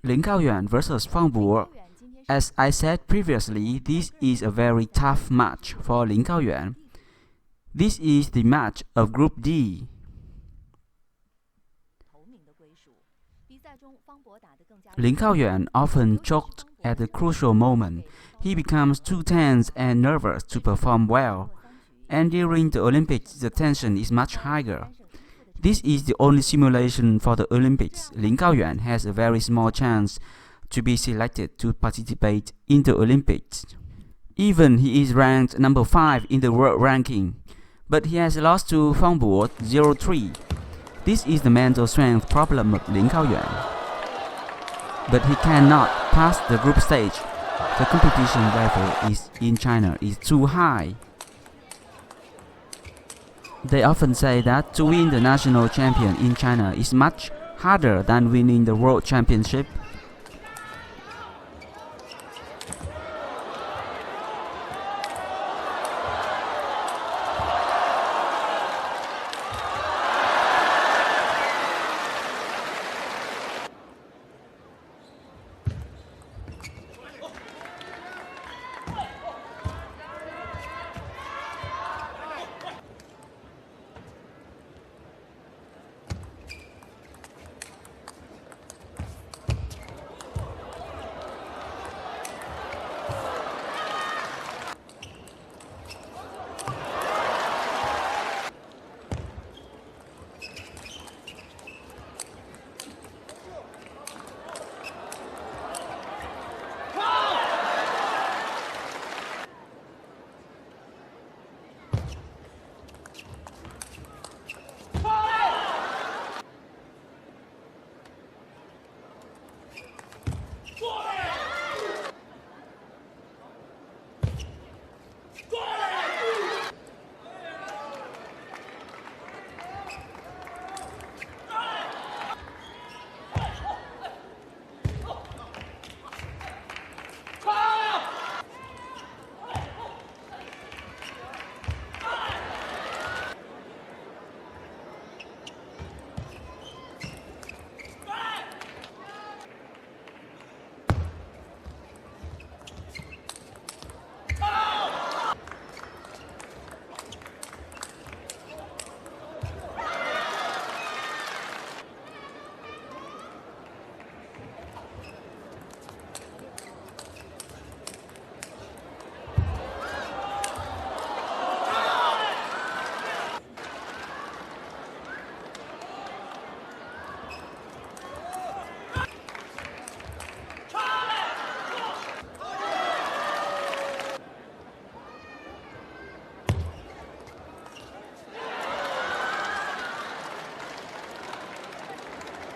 Lin Gaoyuan versus Fang Bo. As I said previously, this is a very tough match for Lin Gaoyuan. This is the match of Group D. Lin Gaoyuan often choked at the crucial moment. He becomes too tense and nervous to perform well, and during the Olympics the tension is much higher. This is the only simulation for the Olympics. Lin Gaoyuan has a very small chance to be selected to participate in the Olympics. Even he is ranked number 5 in the world ranking, but he has lost to Fang Bo 0-3. This is the mental strength problem of Lin Gaoyuan. But he cannot pass the group stage. The competition level in China is too high. They often say that to win the national champion in China is much harder than winning the world championship.